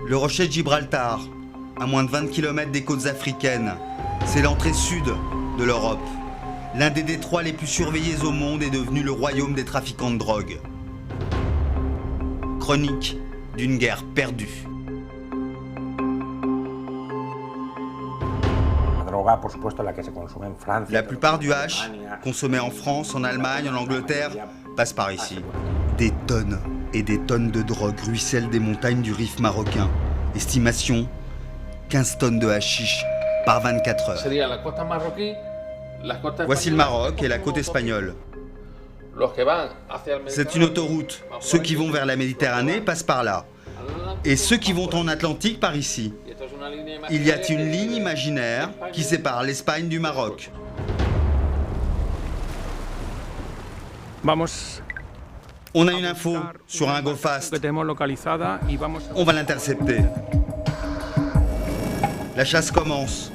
Le rocher de Gibraltar, à moins de 20 km des côtes africaines, c'est l'entrée sud de l'Europe. L'un des détroits les plus surveillés au monde est devenu le royaume des trafiquants de drogue. Chronique d'une guerre perdue. La plupart du hash, consommé en France, en Allemagne, en Angleterre, passe par ici. Des tonnes et des tonnes de drogue ruissellent des montagnes du Rif marocain. Estimation, 15 tonnes de hashish par 24 heures. Voici le Maroc et la côte espagnole. C'est une autoroute. Ceux qui vont vers la Méditerranée passent par là. Et ceux qui vont en Atlantique par ici. Il y a une ligne imaginaire qui sépare l'Espagne du Maroc. On a une info sur un go fast. On va l'intercepter. La chasse commence.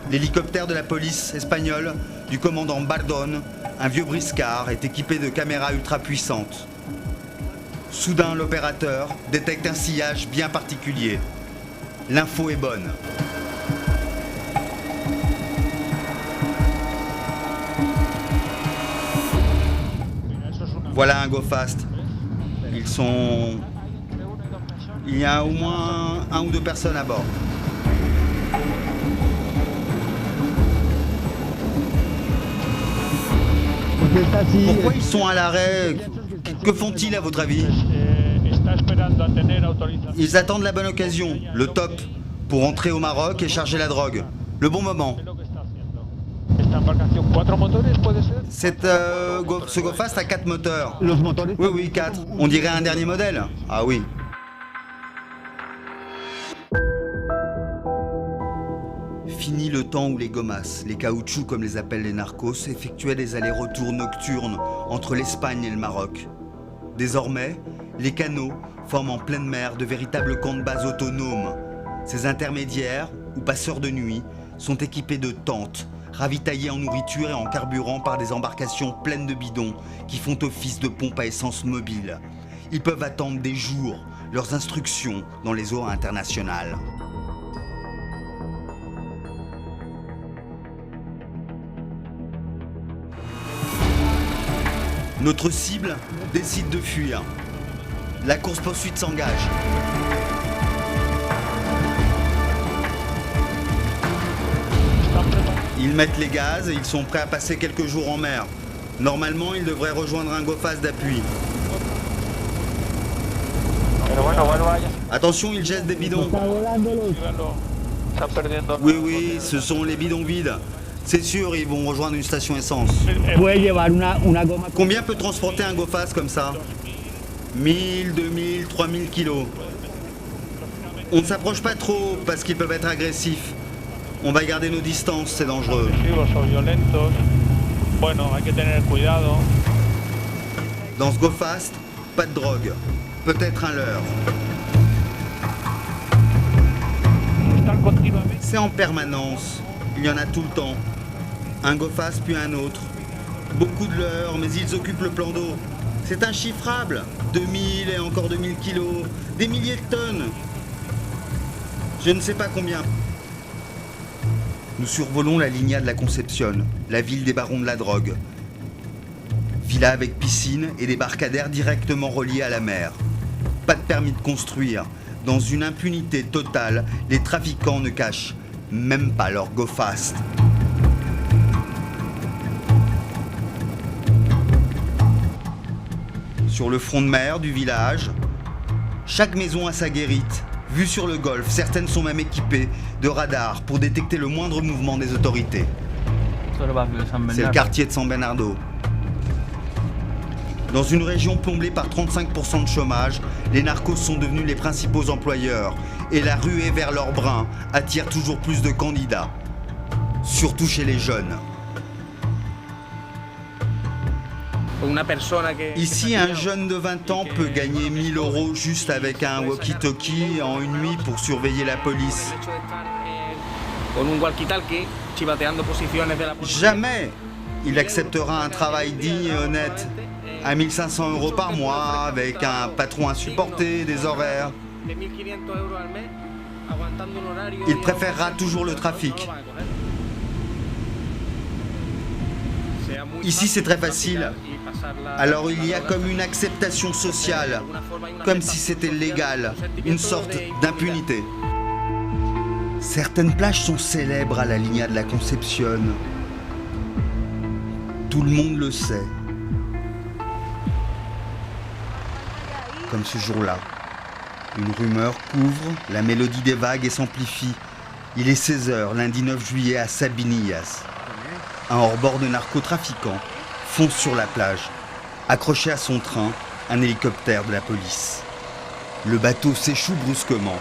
L'hélicoptère de la police espagnole du commandant Bardón, un vieux briscard, est équipé de caméras ultra puissantes. Soudain, l'opérateur détecte un sillage bien particulier. L'info est bonne. Voilà un go fast. Il y a au moins 1 ou 2 personnes à bord. Pourquoi ils sont à l'arrêt? Que font-ils à votre avis? Ils attendent la bonne occasion, le top, pour entrer au Maroc et charger la drogue. Le bon moment. Ce go fast a 4 moteurs. Oui, 4. On dirait un dernier modèle. Ah oui. Fini le temps où les gomas, les caoutchoucs comme les appellent les narcos, effectuaient des allers-retours nocturnes entre l'Espagne et le Maroc. Désormais, les canaux forment en pleine mer de véritables camps de base autonomes. Ces intermédiaires, ou passeurs de nuit, sont équipés de tentes, ravitaillés en nourriture et en carburant par des embarcations pleines de bidons qui font office de pompes à essence mobile. Ils peuvent attendre des jours leurs instructions dans les eaux internationales. Notre cible décide de fuir. La course-poursuite s'engage. Ils mettent les gaz et ils sont prêts à passer quelques jours en mer. Normalement, ils devraient rejoindre un go fast d'appui. Attention, ils jettent des bidons. Oui, ce sont les bidons vides. C'est sûr, ils vont rejoindre une station essence. Combien peut transporter un go fast comme ça? 1000, 2000, 3000 kilos. On ne s'approche pas trop parce qu'ils peuvent être agressifs. On va garder nos distances, c'est dangereux. Dans ce go fast, pas de drogue. Peut-être un leurre. C'est en permanence. Il y en a tout le temps. Un go fast puis un autre. Beaucoup de leurres, mais ils occupent le plan d'eau. C'est inchiffrable. 2000 et encore 2000 kilos. Des milliers de tonnes. Je ne sais pas combien. Nous survolons la Línea de la Concepción, la ville des barons de la drogue. Villa avec piscine et débarcadère directement reliés à la mer. Pas de permis de construire. Dans une impunité totale, les trafiquants ne cachent même pas leur go fast. Sur le front de mer du village, chaque maison a sa guérite. Vue sur le golfe, certaines sont même équipées de radars pour détecter le moindre mouvement des autorités. C'est le quartier de San Bernardo. Dans une région plomblée par 35% de chômage, les narcos sont devenus les principaux employeurs et la ruée vers leur brin attire toujours plus de candidats, surtout chez les jeunes. Ici, un jeune de 20 ans peut gagner 1000 € juste avec un walkie-talkie en une nuit pour surveiller la police. Jamais il acceptera un travail digne et honnête à 1500 € par mois avec un patron insupporté, des horaires. Il préférera toujours le trafic. Ici, c'est très facile. Alors il y a comme une acceptation sociale, comme si c'était légal, une sorte d'impunité. Certaines plages sont célèbres à la Línea de la Concepción. Tout le monde le sait. Comme ce jour-là. Une rumeur couvre la mélodie des vagues et s'amplifie. Il est 16h, lundi 9 juillet à Sabinillas. Un hors-bord de narcotrafiquant fonce sur la plage. Accroché à son train, un hélicoptère de la police. Le bateau s'échoue brusquement.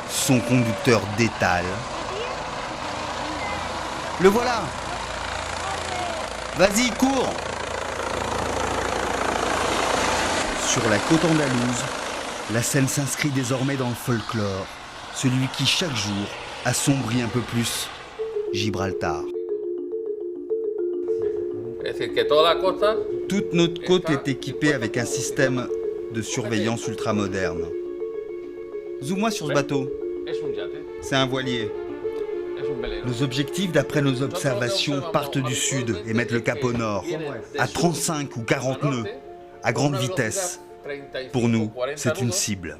Son conducteur détale. Le voilà! Vas-y, cours! Sur la côte andalouse, la scène s'inscrit désormais dans le folklore, celui qui chaque jour assombrit un peu plus Gibraltar. Toute notre côte est équipée avec un système de surveillance ultramoderne. Zoom-moi sur ce bateau. C'est un voilier. Nos objectifs, d'après nos observations, partent du sud et mettent le cap au nord, à 35 ou 40 nœuds, à grande vitesse. Pour nous, c'est une cible.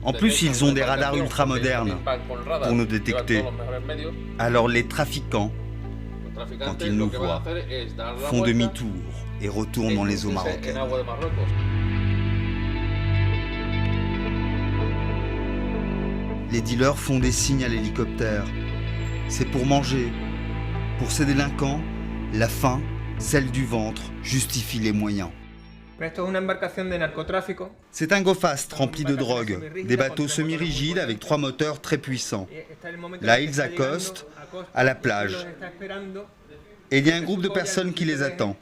En plus, ils ont des radars ultramodernes pour nous détecter. Alors les trafiquants, quand ils nous voient, font demi-tour et retournent dans les eaux marocaines. Les dealers font des signes à l'hélicoptère. C'est pour manger. Pour ces délinquants, la faim, celle du ventre, justifie les moyens. C'est un go-fast rempli de drogue, des bateaux semi-rigides avec 3 moteurs très puissants. Là, ils accostent à la plage. Et il y a un groupe de personnes qui les attend.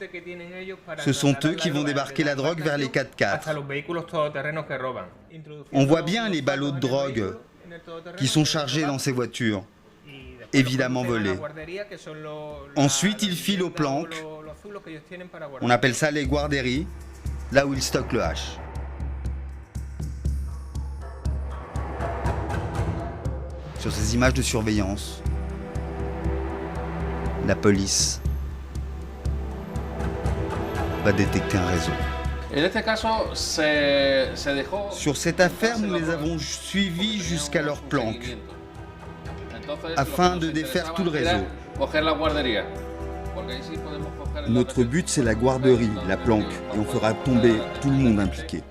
Ce sont eux qui vont débarquer la drogue vers les 4x4. On voit bien les ballots de drogue qui sont chargés dans ces voitures, évidemment volées. Ensuite, ils filent aux planques. On appelle ça les guarderies, là où ils stockent le hash. Sur ces images de surveillance, la police va détecter un réseau. Sur cette affaire, nous les avons suivis jusqu'à leur planque, afin de défaire tout le réseau. Notre but, c'est la guarderie, la planque, et on fera tomber tout le monde impliqué.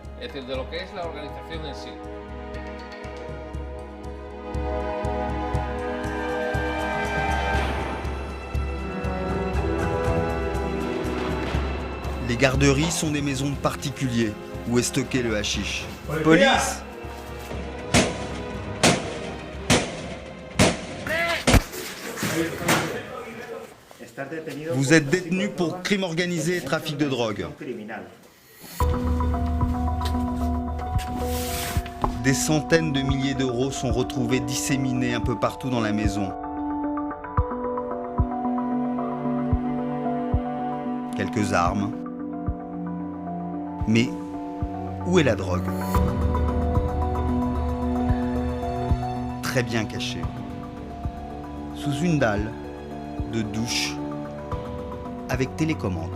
Les garderies sont des maisons de particuliers où est stocké le hashish. Police! Vous êtes détenu pour crime organisé et trafic de drogue. Des centaines de milliers d'euros sont retrouvés disséminés un peu partout dans la maison. Quelques armes. Mais où est la drogue? Très bien cachée. Sous une dalle de douche avec télécommande.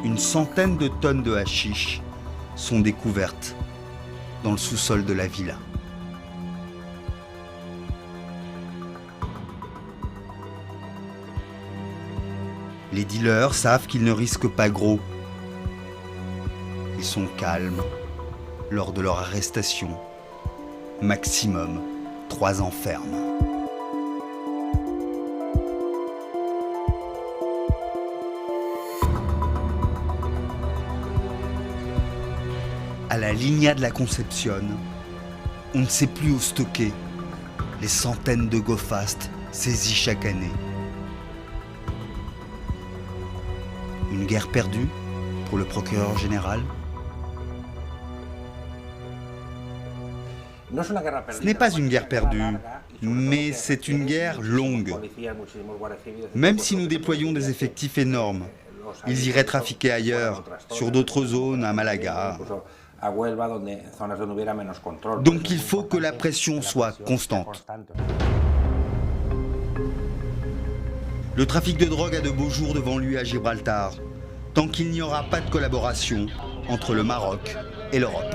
Une centaine de tonnes de hashish sont découvertes dans le sous-sol de la villa. Les dealers savent qu'ils ne risquent pas gros. Ils sont calmes lors de leur arrestation. Maximum 3 ans ferme. À la Línea de la Concepción, on ne sait plus où stocker les centaines de go fast saisis chaque année. Une guerre perdue pour le procureur général? Ce n'est pas une guerre perdue, mais c'est une guerre longue. Même si nous déployons des effectifs énormes, ils iraient trafiquer ailleurs, sur d'autres zones, à Malaga. Donc il faut que la pression soit constante. Le trafic de drogue a de beaux jours devant lui à Gibraltar, tant qu'il n'y aura pas de collaboration entre le Maroc et l'Europe.